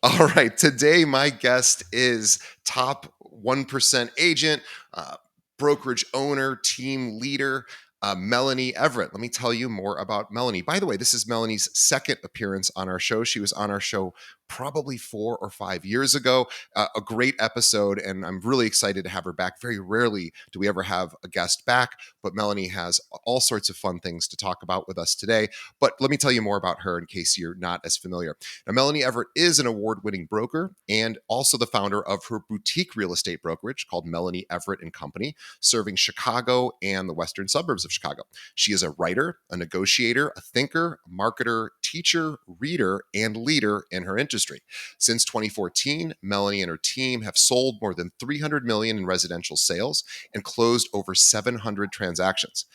All right. Today, my guest is top 1% agent, uh, brokerage owner, team leader, Melanie Everett. Let me tell you more about Melanie. By the way, this is Melanie's second appearance on our show. She was on our show probably 4 or 5 years ago. A great episode, and I'm really excited to have her back. Very rarely do we ever have a guest back, but Melanie has all sorts of fun things to talk about with us today. But let me tell you more about her in case you're not as familiar. Now, Melanie Everett is an award-winning broker and also the founder of her boutique real estate brokerage called Melanie Everett and Company, serving Chicago and the western suburbs of Chicago. She is a writer, a negotiator, a thinker, marketer, teacher, reader, and leader in her industry. Since 2014, Melanie and her team have sold more than 300 million in residential sales and closed over 700 transactions.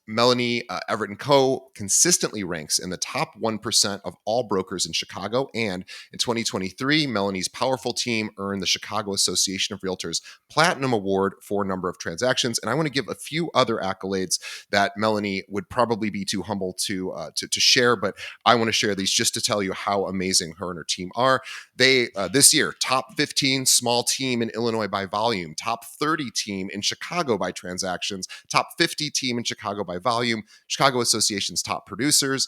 Melanie Everett & Co. consistently ranks in the top 1% of all brokers in Chicago. And in 2023, Melanie's powerful team earned the Chicago Association of Realtors Platinum Award for a number of transactions. And I want to give a few other accolades that Melanie would probably be too humble to share, but I want to share these just to tell you how amazing her and her team are. They, this year, top 15 small team in Illinois by volume, top 30 team in Chicago by transactions, top 50 team in Chicago by volume, Chicago Association's top producers,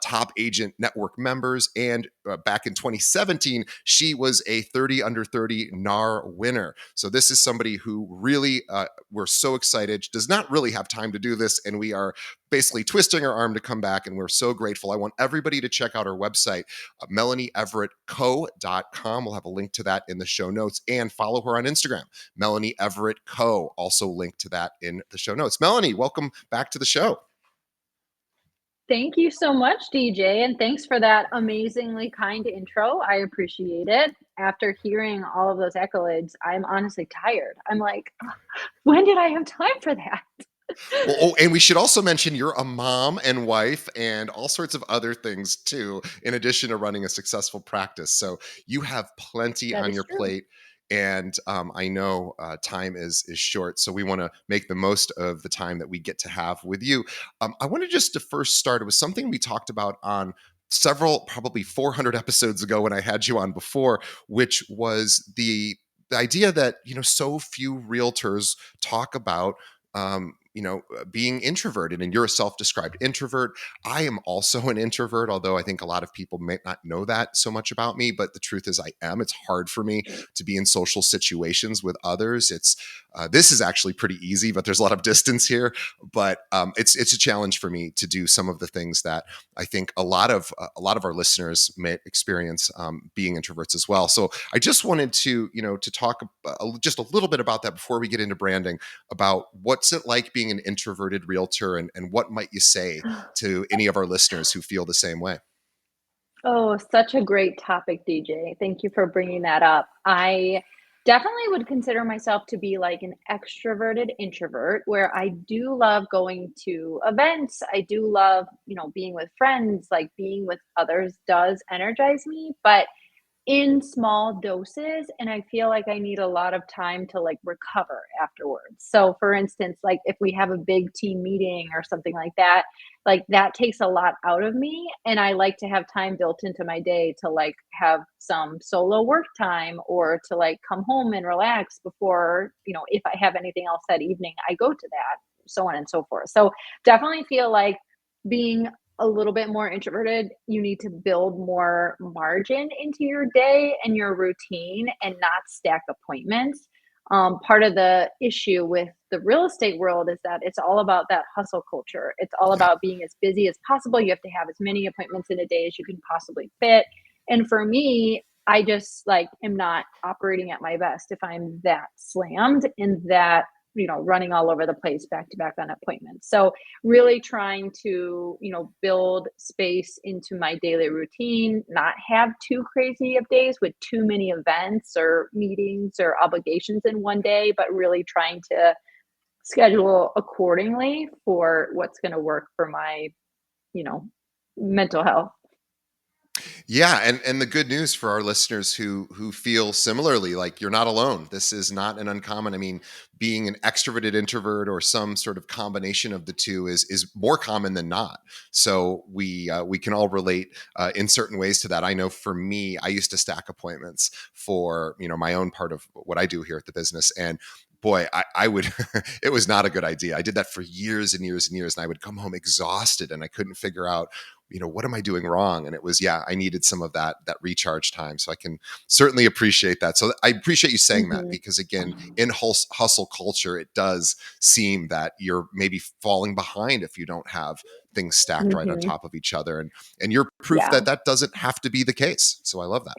top agent network members, and back in 2017, she was a 30 under 30 NAR winner. So this is somebody who really, we're so excited, does not really have time to do this, and we are basically twisting her arm to come back, and we're so grateful. I want everybody to check out our website, MelanieEverettCo.com. We'll have a link to that in the show notes, and follow her on Instagram, Melanie Everett Co. Also linked to that in the show notes. Melanie, welcome back to the show. Thank you so much, DJ, and thanks for that amazingly kind intro. I appreciate it. After hearing all of those accolades, I'm honestly tired. I'm like, when did I have time for that? Well, oh, and we should also mention you're a mom and wife and all sorts of other things too, in addition to running a successful practice. So you have plenty That on is your true. plate. And I know time is short, so we want to make the most of the time that we get to have with you. I wanted just to first start. It was something we talked about on several, probably 400 episodes ago when I had you on before, which was the idea that so few realtors talk about being introverted, and you're a self-described introvert. I am also an introvert, although I think a lot of people may not know that so much about me, but the truth is I am. It's hard for me to be in social situations with others. This is actually pretty easy, but there's a lot of distance here, but it's a challenge for me to do some of the things that I think a lot of our listeners may experience, being introverts as well. So I just wanted to talk just a little bit about that before we get into branding, about what's it like being an introverted realtor, and what might you say to any of our listeners who feel the same way? Oh, such a great topic, DJ. Thank you for bringing that up. I definitely would consider myself to be like an extroverted introvert where I do love going to events. I do love, being with friends, like being with others does energize me, but in small doses, and I feel like I need a lot of time to, like, recover afterwards. So, for instance, like, if we have a big team meeting or something like, that takes a lot out of me, and I like to have time built into my day to, like, have some solo work time or to, like, come home and relax before, if I have anything else that evening, I go to that, so on and so forth. So, definitely feel like being a little bit more introverted, you need to build more margin into your day and your routine and not stack appointments. Part of the issue with the real estate world is that it's all about that hustle culture. It's all Yeah. about being as busy as possible. You have to have as many appointments in a day as you can possibly fit. And for me, I just like am not operating at my best if I'm that slammed and that, running all over the place back to back on appointments. So really trying to, build space into my daily routine, not have too crazy of days with too many events or meetings or obligations in one day, but really trying to schedule accordingly for what's going to work for my, you know, mental health. Yeah, and the good news for our listeners who feel similarly, like you're not alone. This is not an uncommon. I mean, being an extroverted introvert or some sort of combination of the two is more common than not. So we can all relate in certain ways to that. I know for me, I used to stack appointments for my own part of what I do here at the business, and boy, I would it was not a good idea. I did that for years and years and years, and I would come home exhausted, and I couldn't figure out what am I doing wrong? And it was, yeah, I needed some of that recharge time. So I can certainly appreciate that. So I appreciate you saying that, Mhm. because again, in hustle culture, it does seem that you're maybe falling behind if you don't have things stacked right on Mhm. top of each other. And you're proof Yeah. that that doesn't have to be the case. So I love that.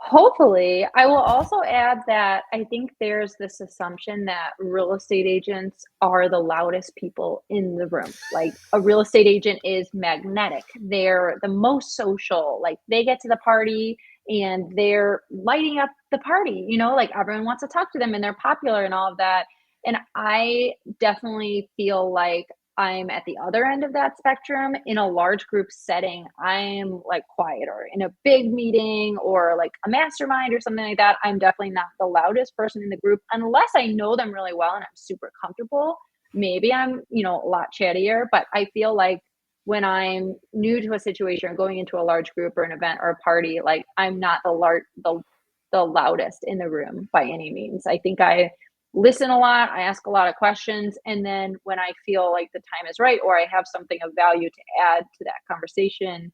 Hopefully, I will also add that I think there's this assumption that real estate agents are the loudest people in the room. Like a real estate agent is magnetic. They're the most social. Like they get to the party and they're lighting up the party, like everyone wants to talk to them and they're popular and all of that. And I definitely feel like I'm at the other end of that spectrum. In a large group setting, I'm like quieter. In a big meeting or like a mastermind or something like that, I'm definitely not the loudest person in the group unless I know them really well and I'm super comfortable. Maybe I'm, a lot chattier, but I feel like when I'm new to a situation or going into a large group or an event or a party, like I'm not the loudest in the room by any means. I think I listen a lot, I ask a lot of questions, and then when I feel like the time is right or I have something of value to add to that conversation,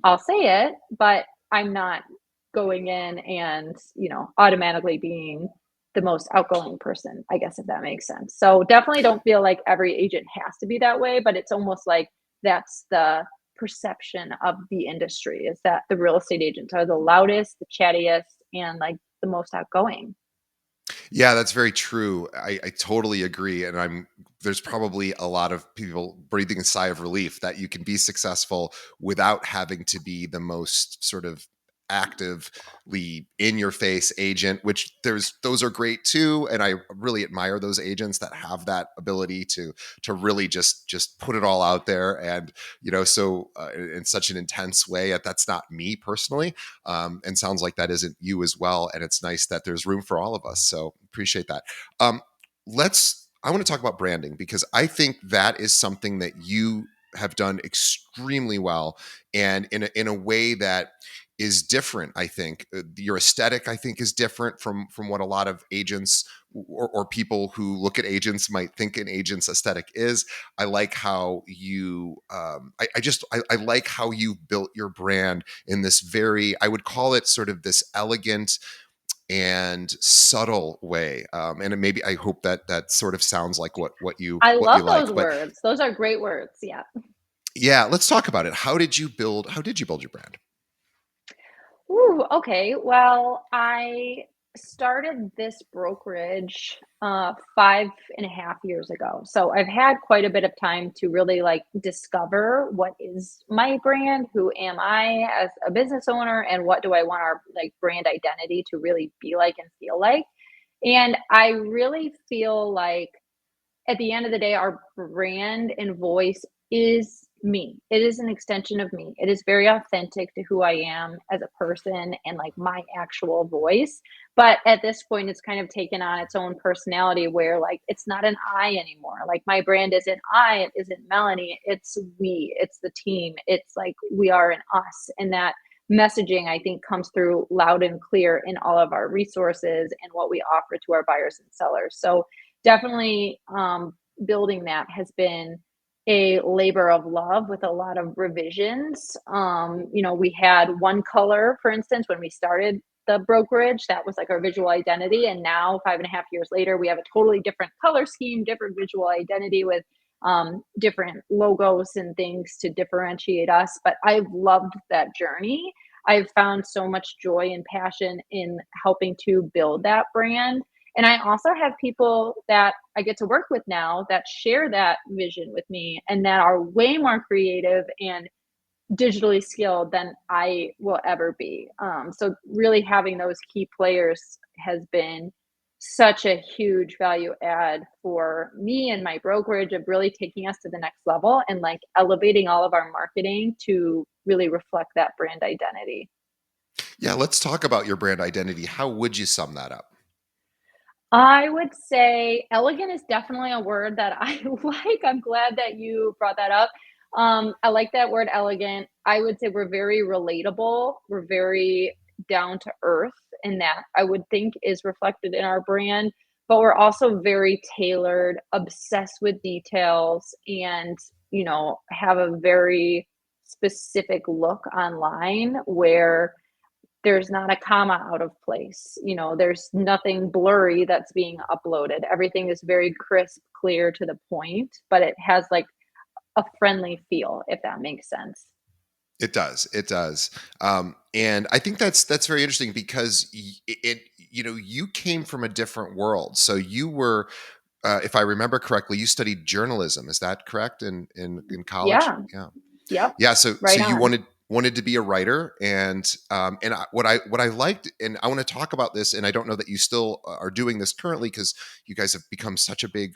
I'll say it, but I'm not going in and, automatically being the most outgoing person, I guess, if that makes sense. So definitely don't feel like every agent has to be that way, but it's almost like that's the perception of the industry is that the real estate agents are the loudest, the chattiest, and like the most outgoing. Yeah, that's very true. I totally agree. And there's probably a lot of people breathing a sigh of relief that you can be successful without having to be the most sort of actively in your face agent, which those are great too. And I really admire those agents that have that ability to really just put it all out there. And so in such an intense way. That's not me personally, and sounds like that isn't you as well. And it's nice that there's room for all of us. So appreciate that. Um, I want to talk about branding, because I think that is something that you have done extremely well, and in a way that is different. I think your aesthetic, I think, is different from what a lot of agents or people who look at agents might think an agent's aesthetic is. I like how you I like how you built your brand in this very, I would call it sort of this elegant and subtle way. And maybe I hope that that sort of sounds like I what you love like. those But words. Those are great words. Yeah. yeah, let's talk about it. How did you build your brand? Ooh, okay. Well, I started this brokerage 5.5 years ago. So I've had quite a bit of time to really like discover what is my brand, who am I as a business owner, and what do I want our like brand identity to really be like and feel like. And I really feel like at the end of the day, our brand and voice is me. It is an extension of me. It is very authentic to who I am as a person and like my actual voice. But at this point, it's kind of taken on its own personality where like it's not an I anymore. Like my brand isn't I, it isn't Melanie, it's we, it's the team. It's like we are an us. And that messaging, I think, comes through loud and clear in all of our resources and what we offer to our buyers and sellers. So definitely building that has been a labor of love with a lot of revisions. We had one color, for instance, when we started the brokerage, that was like our visual identity. And now, 5.5 years later, we have a totally different color scheme, different visual identity with different logos and things to differentiate us. But I've loved that journey. I've found so much joy and passion in helping to build that brand, and I also have people that I get to work with now that share that vision with me and that are way more creative and digitally skilled than I will ever be. So really having those key players has been such a huge value add for me and my brokerage of really taking us to the next level and like elevating all of our marketing to really reflect that brand identity. Yeah, let's talk about your brand identity. How would you sum that up? I would say elegant is definitely a word that I like. I'm glad that you brought that up. I like that word elegant. I would say we're very relatable. We're very down to earth, and that I would think is reflected in our brand. But we're also very tailored, obsessed with details, and have a very specific look online where there's not a comma out of place. There's nothing blurry that's being uploaded. Everything is very crisp, clear to the point, but it has like a friendly feel, if that makes sense. It does. It does. And I think that's very interesting because you came from a different world. So you were, if I remember correctly, you studied journalism. Is that correct in college? Yeah. Yeah. Yep. Yeah, so Right you on. wanted to be a writer, what I liked, and I want to talk about this, and I don't know that you still are doing this currently because you guys have become such a big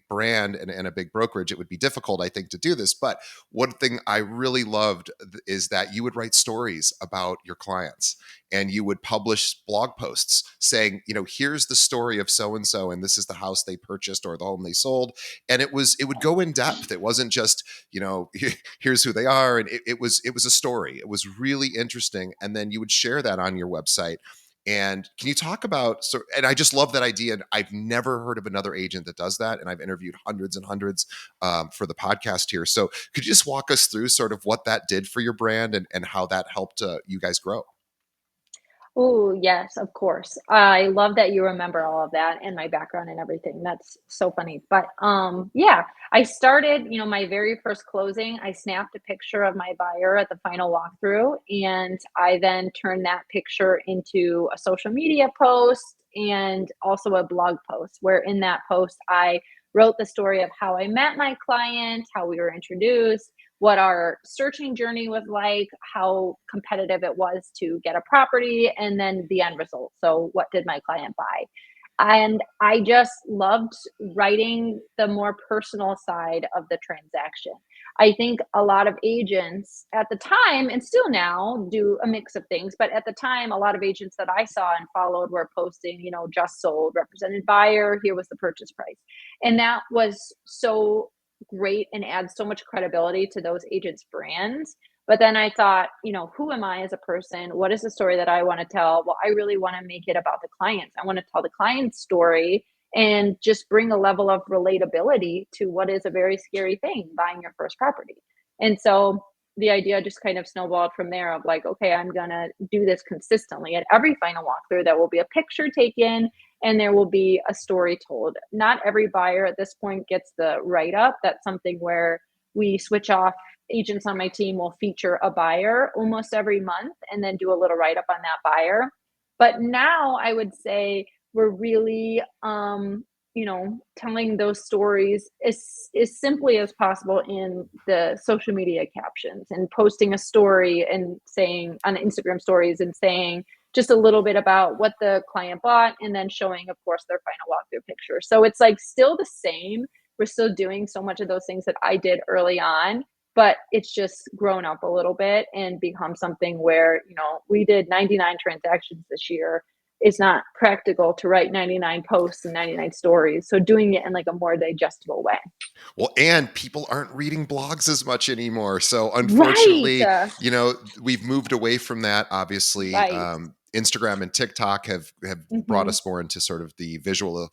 brand and a big brokerage. It would be difficult, I think, to do this. But one thing I really loved is that you would write stories about your clients, and you would publish blog posts saying, here's the story of so and so, and this is the house they purchased or the home they sold, and it would go in depth. It wasn't just here's who they are, and it was a story. It was really interesting, and then you would share that on your website. And can you talk about, so, and I just love that idea, and I've never heard of another agent that does that, and I've interviewed hundreds and hundreds for the podcast here. So could you just walk us through sort of what that did for your brand, and how that helped you guys grow? Oh, yes, of course. I love that you remember all of that and my background and everything. That's so funny. But yeah, I started, my very first closing, I snapped a picture of my buyer at the final walkthrough, and I then turned that picture into a social media post and also a blog post, where in that post I wrote the story of how I met my client, how we were introduced, what our searching journey was like, how competitive it was to get a property, and then the end result. So, what did my client buy? And I just loved writing the more personal side of the transaction. I think a lot of agents at the time, and still now, do a mix of things, but at the time, a lot of agents that I saw and followed were posting, just sold, represented buyer, here was the purchase price. And that was so great and adds so much credibility to those agents' brands. But then I thought, who am I as a person? What is the story that I want to tell? Well, I really want to make it about the clients. I want to tell the client's story and just bring a level of relatability to what is a very scary thing, buying your first property. And so the idea just kind of snowballed from there of like, okay, I'm going to do this consistently. At every final walkthrough, there will be a picture taken and there will be a story told. Not every buyer at this point gets the write up. That's something where we switch off. Agents on my team will feature a buyer almost every month and then do a little write up on that buyer. But now I would say we're really telling those stories as simply as possible in the social media captions and posting a story and saying on Instagram stories and saying just a little bit about what the client bought and then showing, of course, their final walkthrough picture. So it's like still the same. We're still doing so much of those things that I did early on, but it's just grown up a little bit and become something where, we did 99 transactions this year. It's not practical to write 99 posts and 99 stories. So doing it in like a more digestible way. Well, and people aren't reading blogs as much anymore. So Right. unfortunately, we've moved away from that. Obviously, Right. Instagram and TikTok have brought Hmm. us more into sort of the visual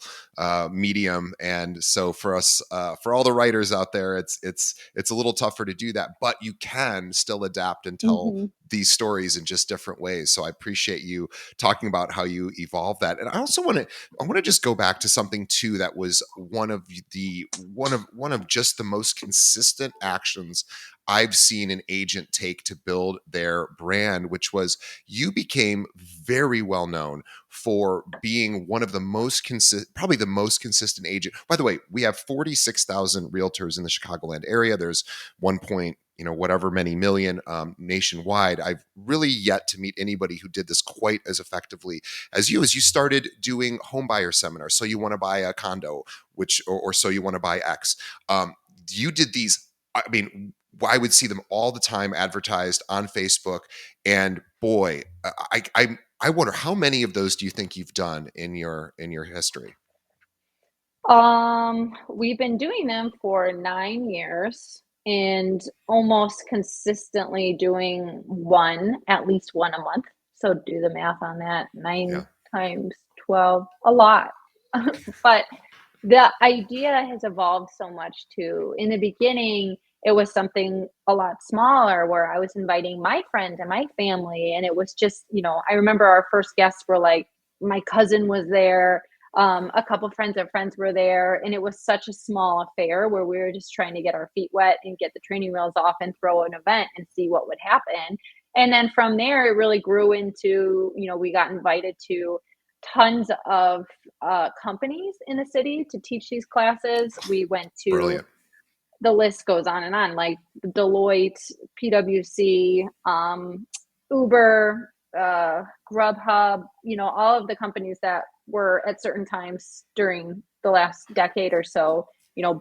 medium, and so for us, for all the writers out there, it's a little tougher to do that. But you can still adapt and tell Hmm. these stories in just different ways. So I appreciate you talking about how you evolve that. And I want to just go back to something too that was one of just the most consistent actions I've seen an agent take to build their brand, which was you became very well known for being one of the most probably the most consistent agent. By the way, we have 46,000 realtors in the Chicagoland area. There's 1. whatever many million nationwide. I've really yet to meet anybody who did this quite as effectively as you. As you started doing home buyer seminars, so you want to buy a condo, which or so you want to buy X. You did these. I mean, I would see them all the time advertised on Facebook, and boy, I wonder how many of those do you think you've done in your history? We've been doing them for 9 years and almost consistently doing one, at least one a month. So do the math on that. Yeah, 9 times 12, a lot. But the idea has evolved so much too. In the beginning, it was something a lot smaller where I was inviting my friends and my family, and it was just, I remember our first guests were like, my cousin was there, a couple friends of friends were there, and it was such a small affair where we were just trying to get our feet wet and get the training wheels off and throw an event and see what would happen. And then from there, it really grew into, we got invited to tons of companies in the city to teach these classes. We went to, brilliant. the list goes on and on, like Deloitte, PwC, Uber, Grubhub, all of the companies that were at certain times during the last decade or so,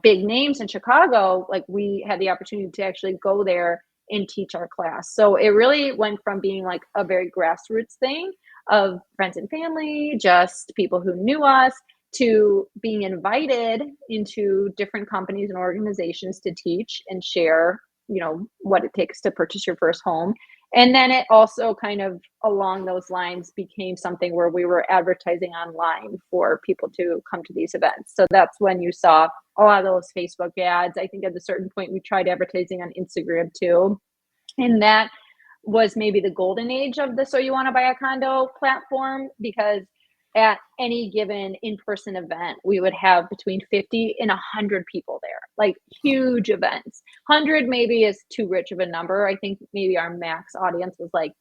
big names in Chicago, like we had the opportunity to actually go there and teach our class. So it really went from being like a very grassroots thing of friends and family, just people who knew us, to being invited into different companies and organizations to teach and share, what it takes to purchase your first home. And then it also kind of along those lines became something where we were advertising online for people to come to these events. So that's when you saw a lot of those Facebook ads. I think at a certain point we tried advertising on Instagram too. And that was maybe the golden age of the So You Want to Buy a Condo platform, because at any given in-person event, we would have between 50 and 100 people there, like huge events. 100 maybe is too rich of a number. I think maybe our max audience was like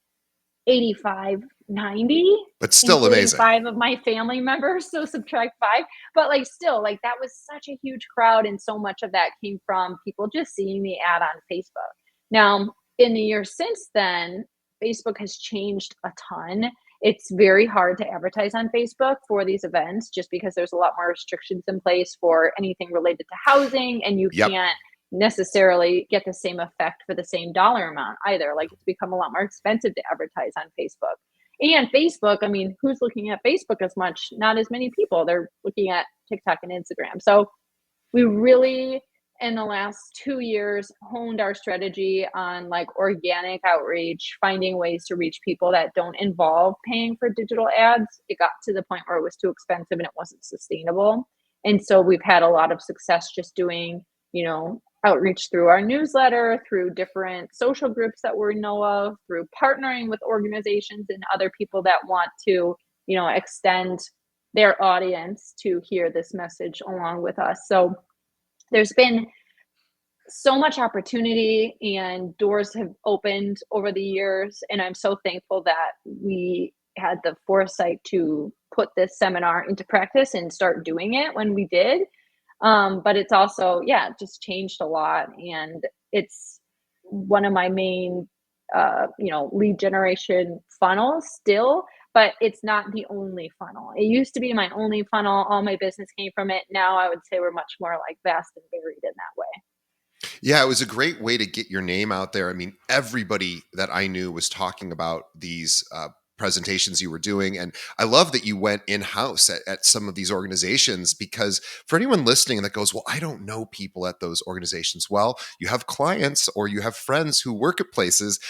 85, 90, But still including amazing. 5 of my family members, so subtract 5. But, like, still, like, that was such a huge crowd, and so much of that came from people just seeing the ad on Facebook. Now, in the years since then, Facebook has changed a ton. It's very hard to advertise on Facebook for these events just because there's a lot more restrictions in place for anything related to housing, and you Yep. can't necessarily get the same effect for the same dollar amount either. Like it's become a lot more expensive to advertise on Facebook. And Facebook, I mean, who's looking at Facebook as much? Not as many people. They're looking at TikTok and Instagram. So we really, in the last 2 years, honed our strategy on like organic outreach, finding ways to reach people that don't involve paying for digital ads. It got to the point where it was too expensive and it wasn't sustainable. And so we've had a lot of success just doing, outreach through our newsletter, through different social groups that we know of, through partnering with organizations and other people that want to, extend their audience to hear this message along with us. So there's been so much opportunity and doors have opened over the years. And I'm so thankful that we had the foresight to put this seminar into practice and start doing it when we did. But it's also, yeah, just changed a lot. And it's one of my main, lead generation funnels still, but it's not the only funnel. It used to be my only funnel. All my business came from it. Now I would say we're much more like vast and varied in that way. Yeah, it was a great way to get your name out there. I mean, everybody that I knew was talking about these presentations you were doing. And I love that you went in house at some of these organizations, because for anyone listening that goes, well, I don't know people at those organizations. Well, you have clients or you have friends who work at places.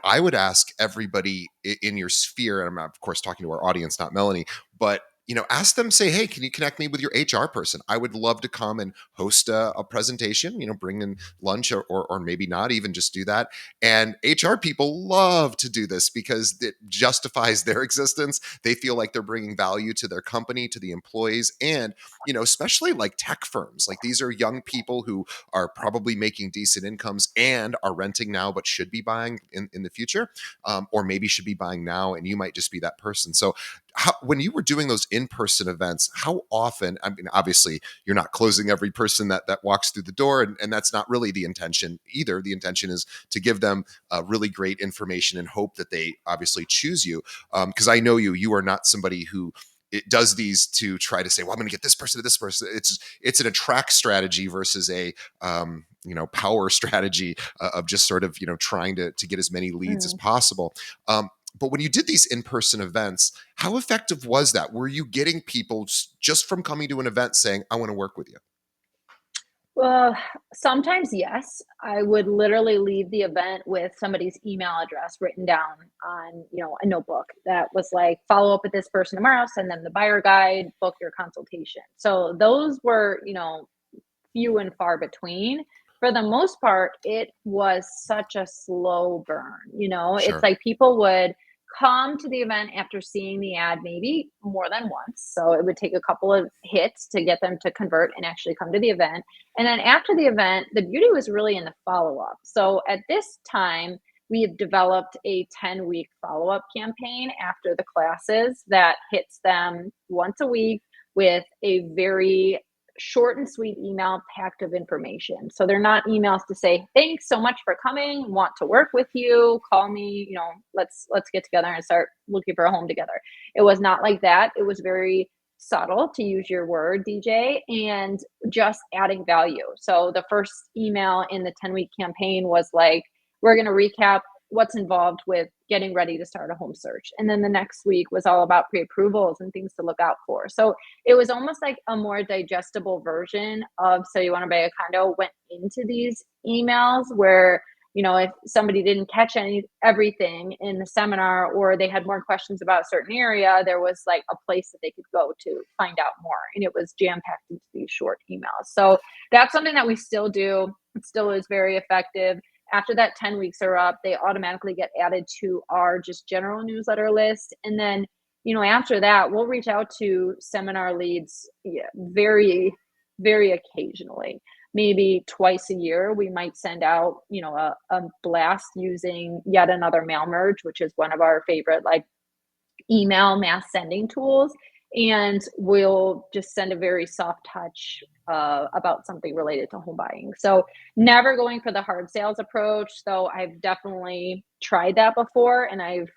I would ask everybody in your sphere, and I'm, of course, talking to our audience, not Melanie, but ask them, say, hey, can you connect me with your HR person? I would love to come and host a presentation, bring in lunch, or maybe not even just do that. And HR people love to do this because it justifies their existence. They feel like they're bringing value to their company, to the employees, and, especially like tech firms. Like these are young people who are probably making decent incomes and are renting now, but should be buying in the future, or maybe should be buying now. And you might just be that person. So when you were doing those in-person events, how often, I mean, obviously you're not closing every person that walks through the door, and that's not really the intention either. The intention is to give them really great information and hope that they obviously choose you. Because I know you are not somebody who it does these to try to say, well, I'm going to get this person to this person. It's an attract strategy versus a power strategy of just sort of trying to get as many leads as Mm. possible. But when you did these in-person events, how effective was that? Were you getting people just from coming to an event saying, I want to work with you? Well, sometimes yes. I would literally leave the event with somebody's email address written down on, a notebook that was like, follow up with this person tomorrow, send them the buyer guide, book your consultation. So those were, few and far between. For the most part, it was such a slow burn. It's Sure. like people would come to the event after seeing the ad maybe more than once. So it would take a couple of hits to get them to convert and actually come to the event. And then after the event, the beauty was really in the follow up. So at this time, we have developed a 10-week follow up campaign after the classes that hits them once a week with a very short and sweet email packed of information. So they're not emails to say, "Thanks so much for coming, want to work with you, call me, let's get together and start looking for a home together." It was not like that. It was very subtle, to use your word, DJ, and just adding value. So the first email in the 10-week campaign was like, we're going to recap what's involved with getting ready to start a home search. And then the next week was all about pre-approvals and things to look out for. So it was almost like a more digestible version of "So you want to buy a condo" went into these emails where, if somebody didn't catch everything in the seminar, or they had more questions about a certain area, there was like a place that they could go to find out more. And it was jam packed into these short emails. So that's something that we still do. It still is very effective. After that 10 weeks are up, they automatically get added to our just general newsletter list. And then, after that, we'll reach out to seminar leads, yeah, very, very occasionally. Maybe twice a year, we might send out, a blast using yet another mail merge, which is one of our favorite, like, email mass sending tools. And we'll just send a very soft touch about something related to home buying. So never going for the hard sales approach, though I've definitely tried that before, and I've,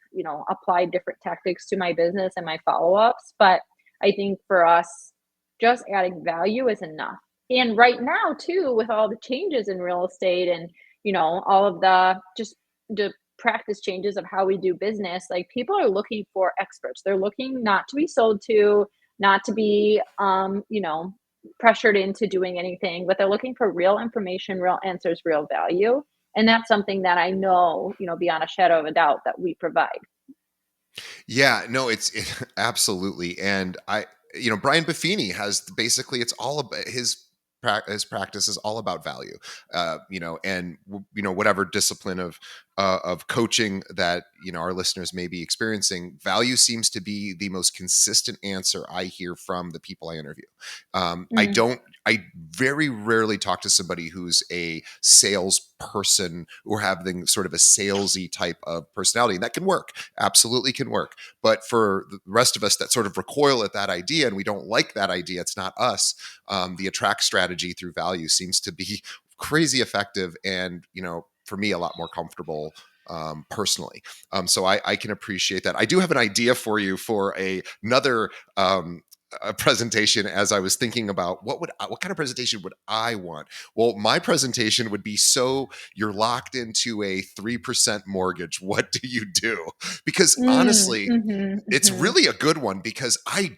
applied different tactics to my business and my follow-ups. But I think for us, just adding value is enough. And right now, too, with all the changes in real estate and, all of the practice changes of how we do business, like, people are looking for experts. They're looking not to be sold to, not to be pressured into doing anything, but they're looking for real information, real answers, real value. And that's something that I know, beyond a shadow of a doubt, that we provide. Yeah, no, absolutely. And Brian Buffini has basically, it's all about his practice is all about value. And whatever discipline of coaching that our listeners may be experiencing, value seems to be the most consistent answer I hear from the people I interview. Mm, I very rarely talk to somebody who's a salesperson or having sort of a salesy type of personality. And that can work, absolutely can work. But for the rest of us that sort of recoil at that idea and we don't like that idea, it's not us. The attract strategy through value seems to be crazy effective, and for me, a lot more comfortable personally. So I can appreciate that. I do have an idea for you for another a presentation. As I was thinking about what kind of presentation would I want? Well, my presentation would be, so you're locked into a 3% mortgage. What do you do? Because honestly, mhm, it's mhm. really a good one, because I'm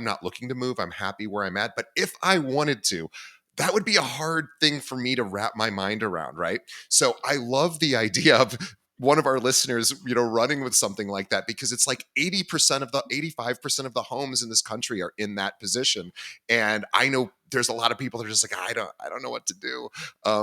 not looking to move. I'm happy where I'm at. But if I wanted to, that would be a hard thing for me to wrap my mind around, right? So I love the idea of one of our listeners, running with something like that, because it's like 80% of the 85% of the homes in this country are in that position. And I know there's a lot of people that are just like, I don't know what to do.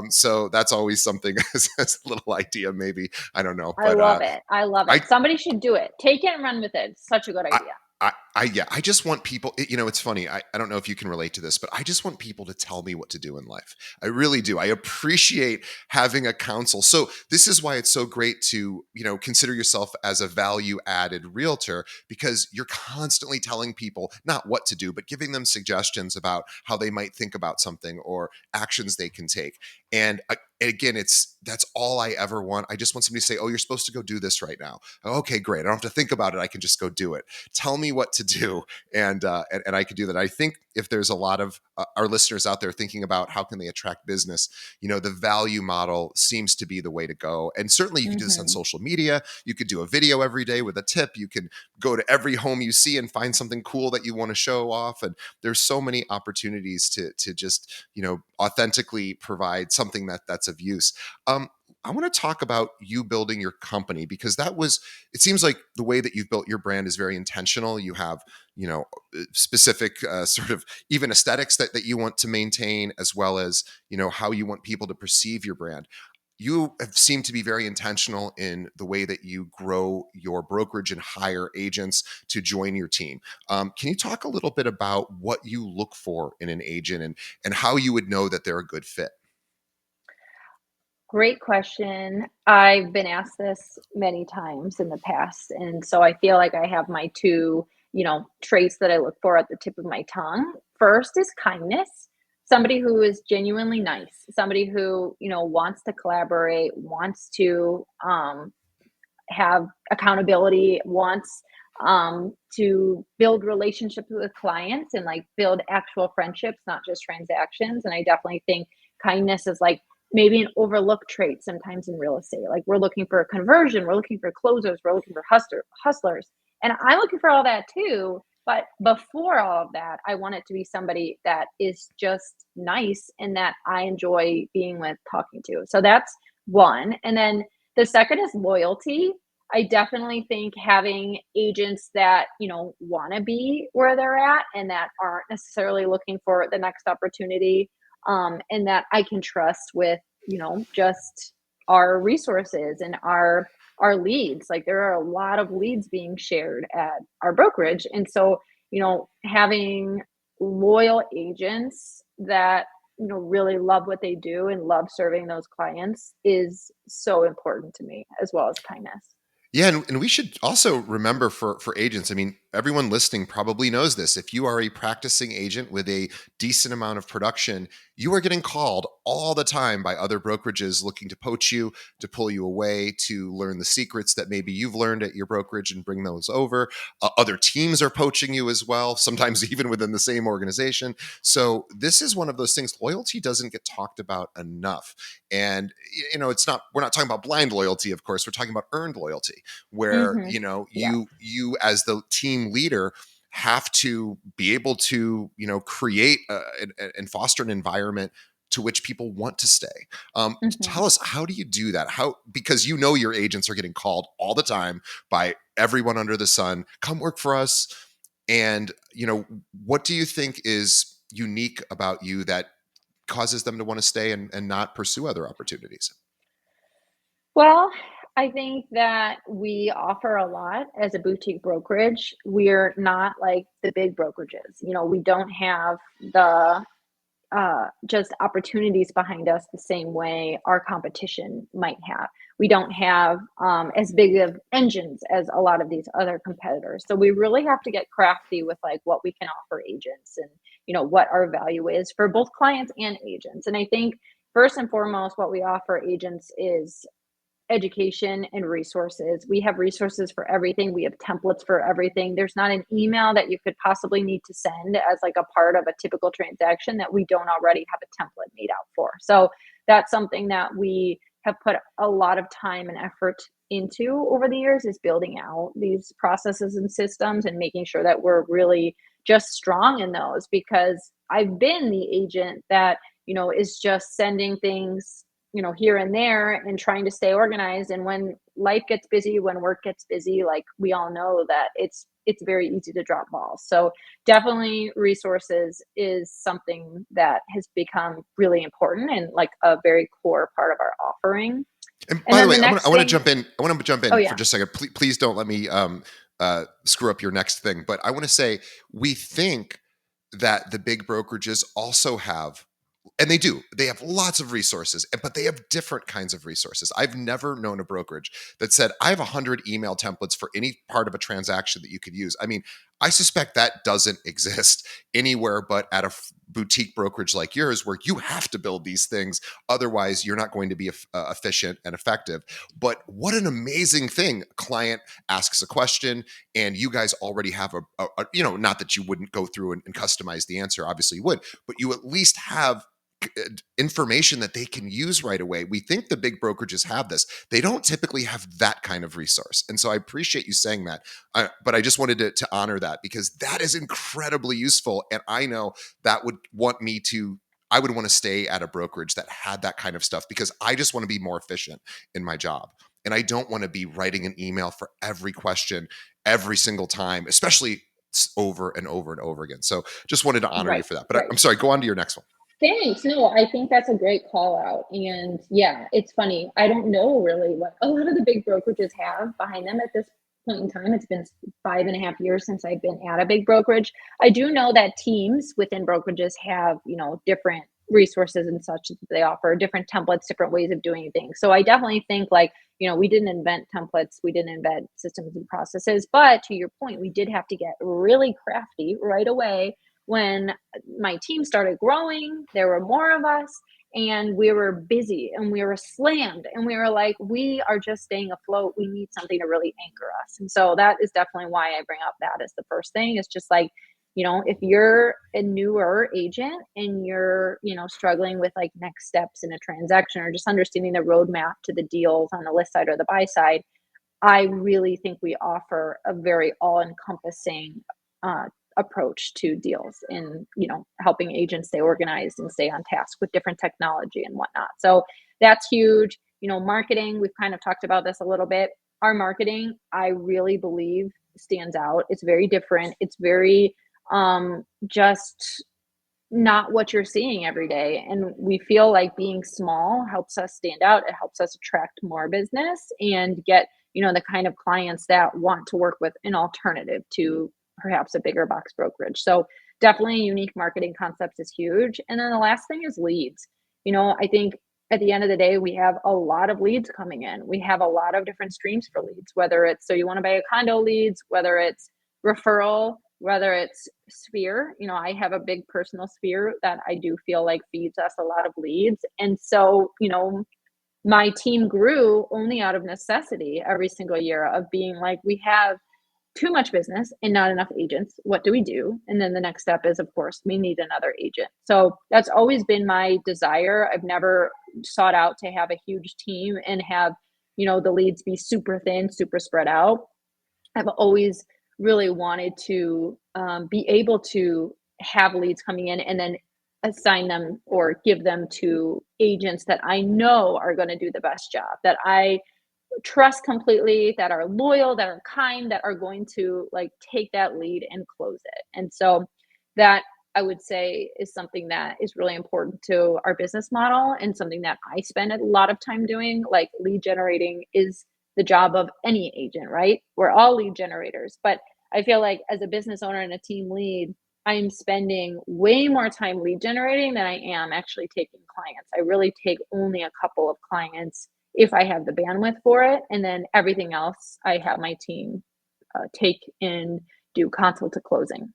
So that's always something as a little idea, maybe. I don't know. I But love it. I love I it. Somebody should do it. Take it and run with it. It's such a good I idea. Yeah, I just want people, it's funny. I don't know if you can relate to this, but I just want people to tell me what to do in life. I really do. I appreciate having a counsel. So this is why it's so great to, consider yourself as a value added realtor, because you're constantly telling people not what to do, but giving them suggestions about how they might think about something or actions they can take. And again, that's all I ever want. I just want somebody to say, "Oh, you're supposed to go do this right now." Okay, great. I don't have to think about it. I can just go do it. Tell me what to do, and I could do that. I think if there's a lot of our listeners out there thinking about how can they attract business, the value model seems to be the way to go. And certainly you can do this on Mhm. social media. You could do a video every day with a tip. You can go to every home you see and find something cool that you want to show off. And there's so many opportunities to just authentically provide something that's of use. Um, I want to talk about you building your company, because it seems like the way that you've built your brand is very intentional. You have, specific sort of even aesthetics that you want to maintain, as well as, how you want people to perceive your brand. You have seemed to be very intentional in the way that you grow your brokerage and hire agents to join your team. Can you talk a little bit about what you look for in an agent, and how you would know that they're a good fit? Great question. I've been asked this many times in the past, and so I feel like I have my two, traits that I look for at the tip of my tongue. First is kindness. Somebody who is genuinely nice, somebody who, wants to collaborate, wants to have accountability, wants to build relationships with clients and like build actual friendships, not just transactions. And I definitely think kindness is like maybe an overlooked trait sometimes in real estate. Like we're looking for a conversion, we're looking for closers, we're looking for hustlers. And I'm looking for all that too. But before all of that, I want it to be somebody that is just nice and that I enjoy being with, talking to. So that's one. And then the second is loyalty. I definitely think having agents that, wanna be where they're at and that aren't necessarily looking for the next opportunity, and that I can trust with, just our resources and our leads. Like, there are a lot of leads being shared at our brokerage, and so, having loyal agents that, really love what they do and love serving those clients is so important to me, as well as kindness. Yeah, and we should also remember for agents. I mean, everyone listening probably knows this. If you are a practicing agent with a decent amount of production, you are getting called all the time by other brokerages looking to poach you, to pull you away, to learn the secrets that maybe you've learned at your brokerage and bring those over. Other teams are poaching you as well, sometimes even within the same organization. So this is one of those things. Loyalty doesn't get talked about enough. And it's not, we're not talking about blind loyalty, of course. We're talking about earned loyalty, where Mhm. Yeah. you as the team leader have to be able to create and foster an environment to which people want to stay. Tell Mhm. us, how do you do that? How, because your agents are getting called all the time by everyone under the sun, come work for us. And what do you think is unique about you that causes them to want to stay and not pursue other opportunities? Well, I think that we offer a lot as a boutique brokerage. We're not like the big brokerages. We don't have the just opportunities behind us the same way our competition might have. We don't have as big of engines as a lot of these other competitors. So we really have to get crafty with like what we can offer agents and what our value is for both clients and agents. And I think first and foremost, what we offer agents is education and resources. We have resources for everything. We have templates for everything. There's not an email that you could possibly need to send as like a part of a typical transaction that we don't already have a template made out for. So that's something that we have put a lot of time and effort into over the years, is building out these processes and systems and making sure that we're really just strong in those, because I've been the agent that, is just sending things, here and there and trying to stay organized. And when life gets busy, when work gets busy, like we all know that it's very easy to drop balls. So definitely resources is something that has become really important and like a very core part of our offering. And And by the then way, the I want next to thing, jump in. I want to jump oh in for yeah. just a second. Please don't let me screw up your next thing. But I want to say we think that the big brokerages also have, and they do, they have lots of resources, but they have different kinds of resources. I've never known a brokerage that said, I have 100 email templates for any part of a transaction that you could use. I mean, I suspect that doesn't exist anywhere but at a boutique brokerage like yours, where you have to build these things. Otherwise, you're not going to be efficient and effective. But what an amazing thing. Client asks a question, and you guys already have not that you wouldn't go through and customize the answer, obviously you would, but you at least have information that they can use right away. We think the big brokerages have this. They don't typically have that kind of resource. And so I appreciate you saying that. But I just wanted to honor that, because that is incredibly useful. And I know that I would want to stay at a brokerage that had that kind of stuff, because I just want to be more efficient in my job. And I don't want to be writing an email for every question every single time, especially over and over and over again. So just wanted to honor you Right, for that. But right. I'm sorry, go on to your next one. Thanks. No, I think that's a great call out. And yeah, it's funny. I don't know really what a lot of the big brokerages have behind them at this point in time. It's been 5.5 years since I've been at a big brokerage. I do know that teams within brokerages have, different resources and such that they offer, different templates, different ways of doing things. So I definitely think like, we didn't invent templates, we didn't invent systems and processes, but to your point, we did have to get really crafty right away when my team started growing. There were more of us, and we were busy and we were slammed, and we were like, we are just staying afloat. We need something to really anchor us. And so that is definitely why I bring up that as the first thing. It's just like, if you're a newer agent and you're, struggling with like next steps in a transaction, or just understanding the roadmap to the deals on the list side or the buy side, I really think we offer a very all-encompassing uh, approach to deals, in helping agents stay organized and stay on task with different technology and whatnot. So that's huge. Marketing, we've kind of talked about this a little bit. Our marketing, I really believe, stands out. It's very different. It's very just not what you're seeing every day. And we feel like being small helps us stand out. It helps us attract more business and get, the kind of clients that want to work with an alternative to perhaps a bigger box brokerage. So definitely unique marketing concepts is huge. And then the last thing is leads. I think at the end of the day, we have a lot of leads coming in. We have a lot of different streams for leads, whether it's, so you want to buy a condo leads, whether it's referral, whether it's sphere. I have a big personal sphere that I do feel like feeds us a lot of leads. And so, my team grew only out of necessity every single year of being like, we have too much business and not enough agents. What do we do? And then the next step is, of course, we need another agent. So that's always been my desire. I've never sought out to have a huge team and have, the leads be super thin, super spread out. I've always really wanted to be able to have leads coming in and then assign them or give them to agents that I know are going to do the best job, that I trust completely, that are loyal, that are kind, that are going to like take that lead and close it. And so that, I would say, is something that is really important to our business model, and something that I spend a lot of time doing. Like, lead generating is the job of any agent, right? We're all lead generators. But I feel like as a business owner and a team lead, I'm spending way more time lead generating than I am actually taking clients. I really take only a couple of clients if I have the bandwidth for it. And then everything else, I have my team take and do consult to closing.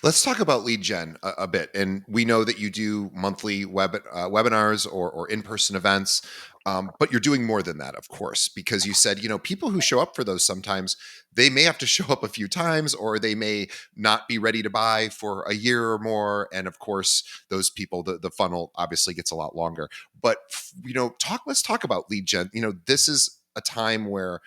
Let's talk about lead gen a bit. And we know that you do monthly webinars or in-person events, but you're doing more than that, of course, because you said, people who show up for those, sometimes they may have to show up a few times, or they may not be ready to buy for a year or more. And of course, those people, the funnel obviously gets a lot longer. But, let's talk about lead gen. This is a time where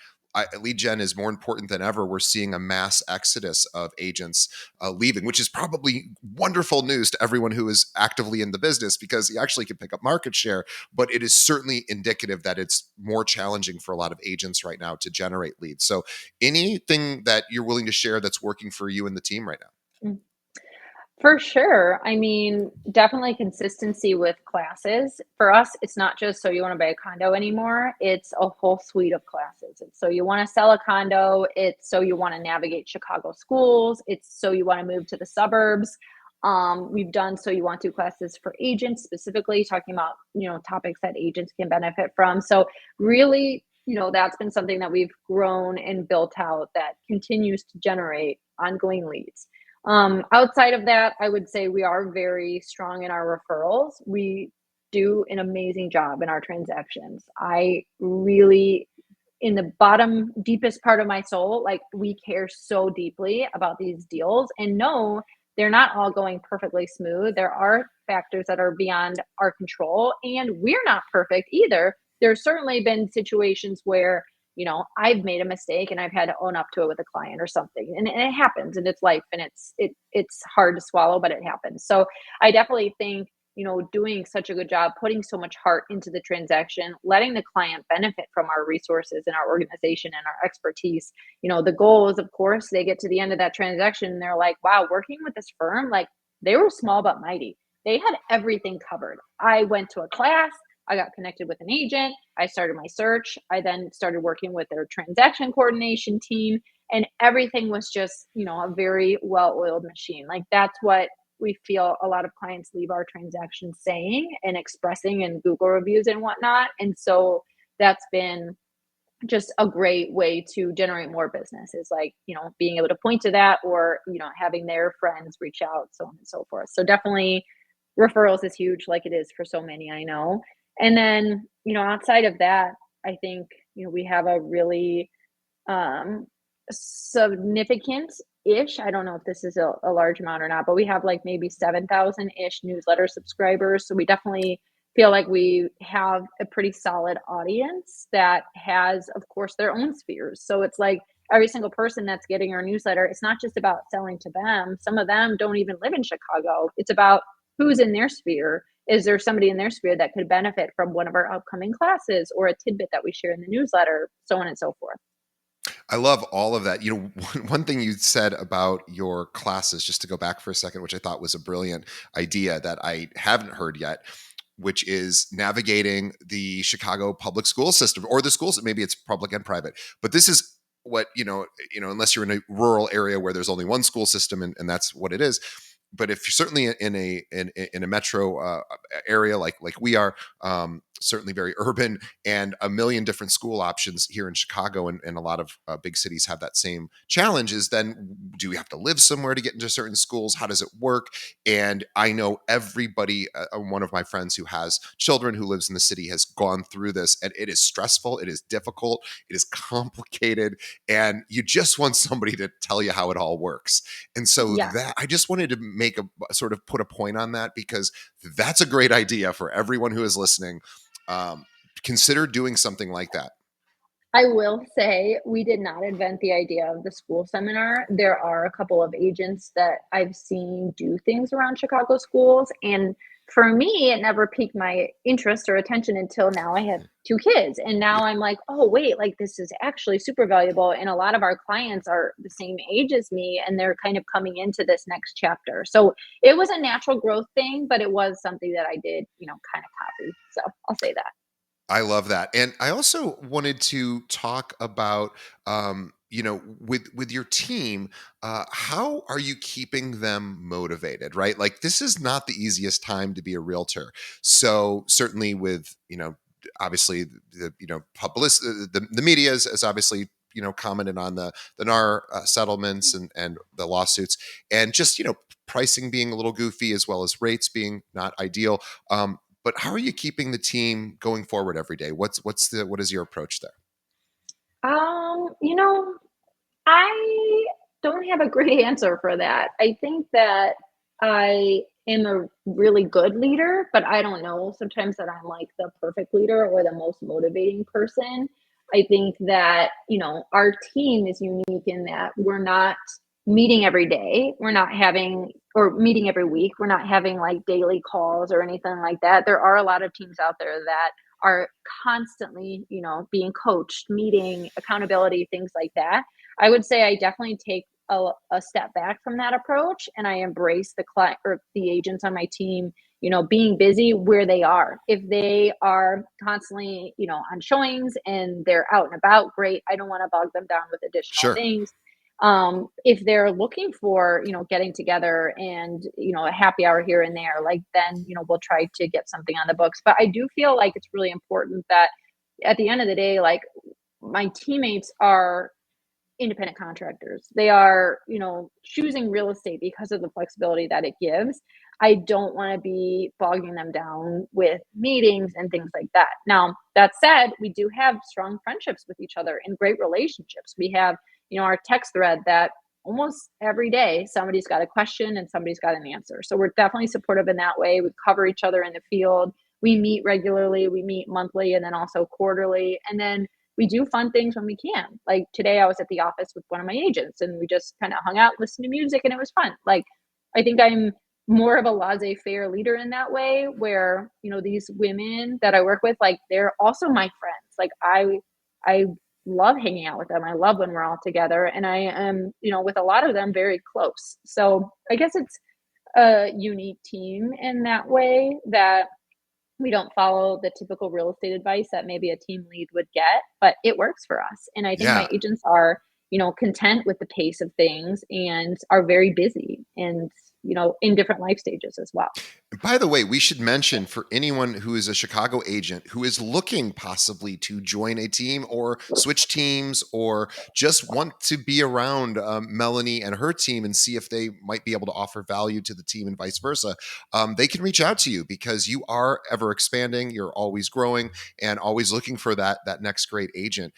lead gen is more important than ever. We're seeing a mass exodus of agents leaving, which is probably wonderful news to everyone who is actively in the business, because you actually can pick up market share. But it is certainly indicative that it's more challenging for a lot of agents right now to generate leads. So, anything that you're willing to share that's working for you and the team right now? For sure. I mean, definitely consistency with classes. For us, it's not just so you want to buy a condo anymore, it's a whole suite of classes. It's so you want to sell a condo, it's so you want to navigate Chicago schools, it's so you want to move to the suburbs. We've done so you want to classes for agents, specifically talking about, topics that agents can benefit from. So really, that's been something that we've grown and built out that continues to generate ongoing leads. Outside of that, I would say we are very strong in our referrals. We do an amazing job in our transactions. I really, in the bottom, deepest part of my soul, like we care so deeply about these deals and no, they're not all going perfectly smooth. There are factors that are beyond our control, and we're not perfect either. There's certainly been situations where I've made a mistake and I've had to own up to it with a client or something. And it happens and it's life and it's hard to swallow, but it happens. So I definitely think, doing such a good job, putting so much heart into the transaction, letting the client benefit from our resources and our organization and our expertise. The goal is, of course, they get to the end of that transaction and they're like, wow, working with this firm, like they were small but mighty. They had everything covered. I went to a class, I got connected with an agent. I started my search. I then started working with their transaction coordination team, and everything was just, a very well oiled machine. Like that's what we feel a lot of clients leave our transactions saying and expressing in Google reviews and whatnot. And so that's been just a great way to generate more business is like, being able to point to that or, having their friends reach out, so on and so forth. So definitely referrals is huge like it is for so many, I know. And then, outside of that, I think, we have a really significant-ish, I don't know if this is a large amount or not, but we have like maybe 7,000-ish newsletter subscribers. So we definitely feel like we have a pretty solid audience that has, of course, their own spheres. So it's like every single person that's getting our newsletter, it's not just about selling to them. Some of them don't even live in Chicago. It's about who's in their sphere. Is there somebody in their sphere that could benefit from one of our upcoming classes or a tidbit that we share in the newsletter, so on and so forth. I love all of that. One thing you said about your classes, just to go back for a second, which I thought was a brilliant idea that I haven't heard yet, which is navigating the Chicago public school system or the schools. Maybe it's public and private, but this is what, unless you're in a rural area where there's only one school system and that's what it is. But if you're certainly in a metro area like we are, certainly very urban, and a million different school options here in Chicago, and a lot of big cities have that same challenge. Is then, do we have to live somewhere to get into certain schools? How does it work? And I know everybody. One of my friends who has children who lives in the city has gone through this, and it is stressful. It is difficult. It is complicated, and you just want somebody to tell you how it all works. And so Yeah. that I just wanted to make sort of put a point on that, because that's a great idea for everyone who is listening. Um, Consider doing something like that. I will say we did not invent the idea of the school seminar. There are a couple of agents that I've seen do things around Chicago schools. And for me, it never piqued my interest or attention until now I have two kids. And now I'm like, oh, wait, like this is actually super valuable. And a lot of our clients are the same age as me and they're kind of coming into this next chapter. So it was a natural growth thing, but it was something that I did, kind of copy. So I'll say that. I love that. And I also wanted to talk about, with your team, how are you keeping them motivated? Right, like this is not the easiest time to be a realtor. So certainly with obviously the public, the media is obviously commented on the NAR settlements and the lawsuits, and just pricing being a little goofy, as well as rates being not ideal. But how are you keeping the team going forward every day? What is your approach there? Um, you know, I don't have a great answer for that. I think that I am a really good leader, but I don't know sometimes that I'm like the perfect leader or the most motivating person. I think that, our team is unique in that we're not meeting every day. We're not having, or meeting every week. We're not having like daily calls or anything like that. There are a lot of teams out there that are constantly, being coached, meeting, accountability, things like that. I would say I definitely take a step back from that approach, and I embrace the client or the agents on my team, being busy where they are. If they are constantly, on showings and they're out and about, great. I don't want to bog them down with additional Sure. things. If they're looking for, getting together and, a happy hour here and there, like then, we'll try to get something on the books. But I do feel like it's really important that at the end of the day, like my teammates are independent contractors. They are, choosing real estate because of the flexibility that it gives. I don't want to be bogging them down with meetings and things like that. Now, that said, we do have strong friendships with each other and great relationships. We have, our text thread that almost every day somebody's got a question and somebody's got an answer. So we're definitely supportive in that way. We cover each other in the field. We meet regularly, we meet monthly and then also quarterly. And then we do fun things when we can. Like today, I was at the office with one of my agents and we just kind of hung out, listened to music, and it was fun. Like, I think I'm more of a laissez faire leader in that way, where, these women that I work with, like, they're also my friends. Like, I love hanging out with them. I love when we're all together. And I am, with a lot of them very close. So I guess it's a unique team in that way that we don't follow the typical real estate advice that maybe a team lead would get, but it works for us. And I think my Yeah. agents are, content with the pace of things and are very busy and, in different life stages as well. By the way, we should mention for anyone who is a Chicago agent who is looking possibly to join a team or switch teams or just want to be around Melanie and her team and see if they might be able to offer value to the team and vice versa, they can reach out to you because you are ever expanding, you're always growing, and always looking for that next great agent.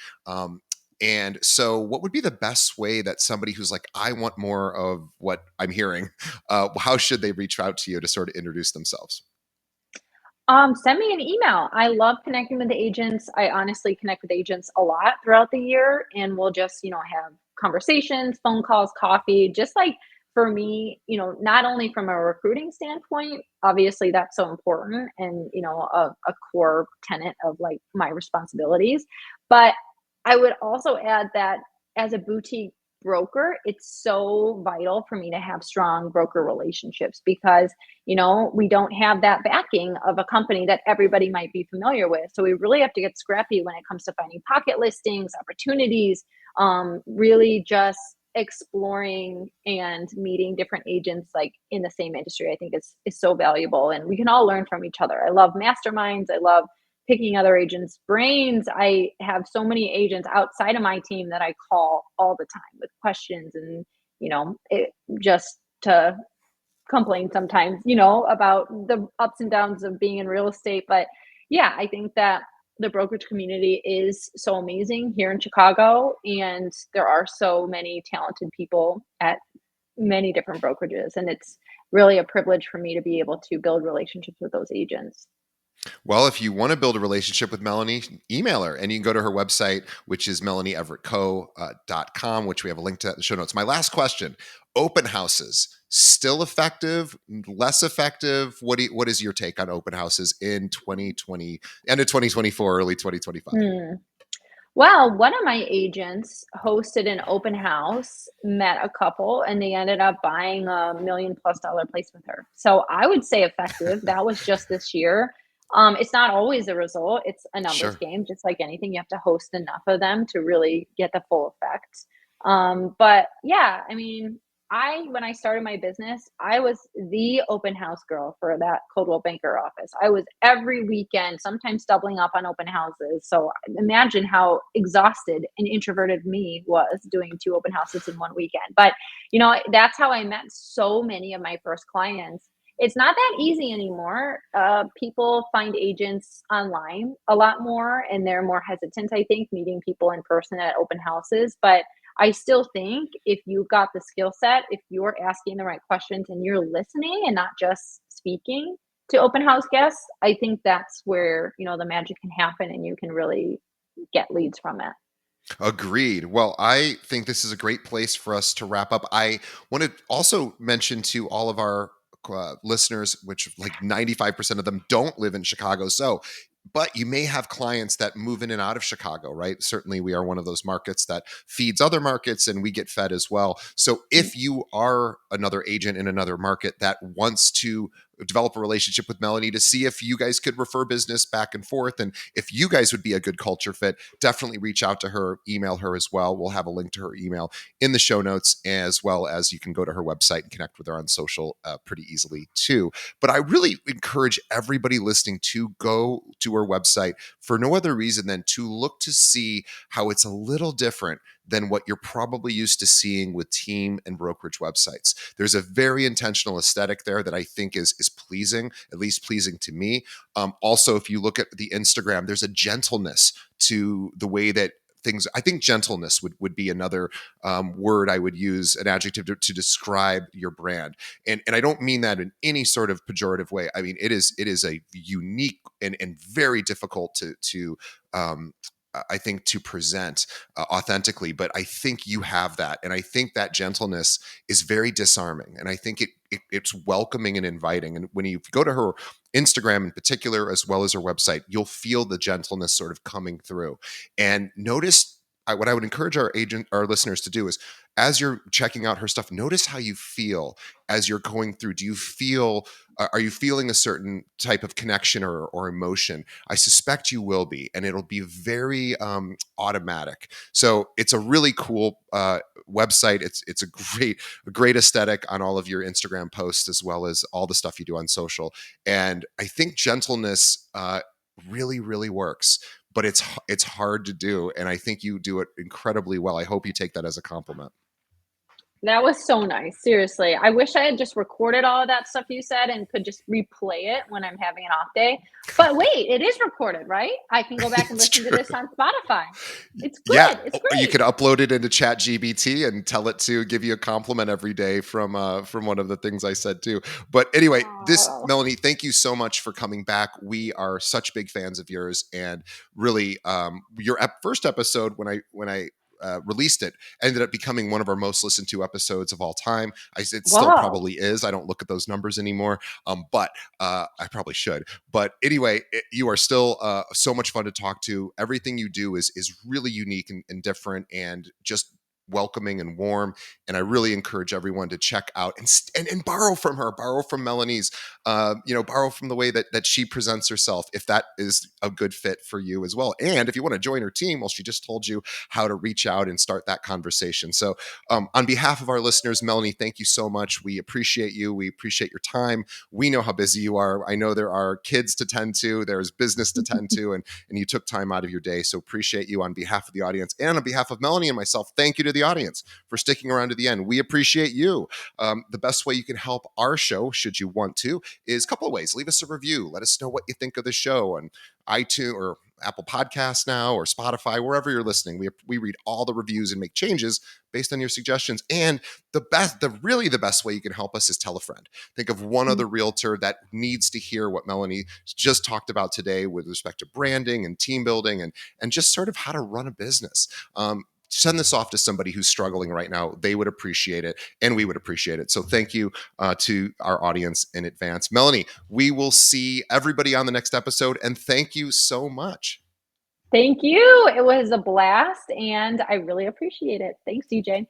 And so, what would be the best way that somebody who's like, I want more of what I'm hearing, how should they reach out to you to sort of introduce themselves? Send me an email. I love connecting with the agents. I honestly connect with agents a lot throughout the year, and we'll just, have conversations, phone calls, coffee, just like for me, not only from a recruiting standpoint, obviously that's so important and, a core tenet of like my responsibilities. But I would also add that as a boutique broker, it's so vital for me to have strong broker relationships because we don't have that backing of a company that everybody might be familiar with. So we really have to get scrappy when it comes to finding pocket listings, opportunities, really just exploring and meeting different agents like in the same industry. I think is so valuable and we can all learn from each other. I love masterminds. I love picking other agents' brains. I have so many agents outside of my team that I call all the time with questions and, just to complain sometimes, about the ups and downs of being in real estate. But yeah, I think that the brokerage community is so amazing here in Chicago, and there are so many talented people at many different brokerages. And it's really a privilege for me to be able to build relationships with those agents. Well, if you want to build a relationship with Melanie, email her and you can go to her website, which is melanieeverettco.com, which we have a link to in the show notes. My last question: open houses, still effective, less effective? What is your take on open houses in 2020, end of 2024, early 2025? Hmm. Well, one of my agents hosted an open house, met a couple, and they ended up buying $1 million+ place with her. So I would say effective. That was just this year. It's not always a result, it's a numbers Sure. game. Just like anything, you have to host enough of them to really get the full effect. But yeah, I mean, when I started my business, I was the open house girl for that Coldwell Banker office. I was every weekend, sometimes doubling up on open houses. So imagine how exhausted and introverted me was doing two open houses in one weekend. But that's how I met so many of my first clients. It's not that easy anymore. People find agents online a lot more, and they're more hesitant, I think, meeting people in person at open houses. But I still think if you've got the skill set, if you're asking the right questions and you're listening and not just speaking to open house guests, I think that's where, the magic can happen and you can really get leads from it. Agreed. Well, I think this is a great place for us to wrap up. I want to also mention to all of our listeners, which like 95% of them don't live in Chicago. So but you may have clients that move in and out of Chicago, right? Certainly, we are one of those markets that feeds other markets and we get fed as well. So, if you are another agent in another market that wants to develop a relationship with Melanie to see if you guys could refer business back and forth and if you guys would be a good culture fit, definitely reach out to her, email her as well. We'll have a link to her email in the show notes, as well as you can go to her website and connect with her on social pretty easily too. But I really encourage everybody listening to go to her website for no other reason than to look to see how it's a little different than what you're probably used to seeing with team and brokerage websites. There's a very intentional aesthetic there that I think is pleasing, at least pleasing to me. Also, if you look at the Instagram, there's a gentleness to the way that things. I think gentleness would be another word I would use, an adjective to describe your brand. And I don't mean that in any sort of pejorative way. I mean it is a unique and very difficult to I think to present authentically, but I think you have that, and I think that gentleness is very disarming, and I think it's welcoming and inviting. And when you go to her Instagram in particular, as well as her website, you'll feel the gentleness sort of coming through. And notice what I would encourage our listeners to do is, as you're checking out her stuff, notice how you feel as you're going through. Do you feel are you feeling a certain type of connection or emotion? I suspect you will be, and it'll be very automatic. So it's a really cool website. It's a great aesthetic on all of your Instagram posts, as well as all the stuff you do on social. And I think gentleness really works, but it's hard to do, and I think you do it incredibly well. I hope you take that as a compliment. That was so nice, seriously. I wish I had just recorded all of that stuff you said and could just replay it when I'm having an off day. But wait, it is recorded, right? I can go back and It's listen to true. this on Spotify. It's Yeah, good. It's you great. could upload it into Chat GBT and tell it to give you a compliment every day from one of the things I said too. But anyway, this Oh, Melanie, thank you so much for coming back. We are such big fans of yours, and really, your first episode when I released it ended up becoming one of our most listened to episodes of all time. It still wow. probably is. I don't look at those numbers anymore, but I probably should. But anyway, you are still so much fun to talk to. Everything you do is really unique and different, and just welcoming and warm. And I really encourage everyone to check out and borrow from her, borrow from Melanie's, borrow from the way that she presents herself, if that is a good fit for you as well. And if you want to join her team, well, she just told you how to reach out and start that conversation. So, on behalf of our listeners, Melanie, thank you so much. We appreciate you. We appreciate your time. We know how busy you are. I know there are kids to tend to, there's business to tend to, and you took time out of your day. So appreciate you on behalf of the audience and on behalf of Melanie and myself. Thank you to the audience for sticking around to the end. We appreciate you. The best way you can help our show, should you want to, is a couple of ways. Leave us a review. Let us know what you think of the show on iTunes or Apple Podcasts now, or Spotify, wherever you're listening. We read all the reviews and make changes based on your suggestions. And the best way you can help us is tell a friend. Think of one other realtor that needs to hear what Melanie just talked about today with respect to branding and team building and just sort of how to run a business. Send this off to somebody who's struggling right now. They would appreciate it, and we would appreciate it. So thank you to our audience in advance. Melanie, we will see everybody on the next episode, and thank you so much. Thank you. It was a blast and I really appreciate it. Thanks, DJ.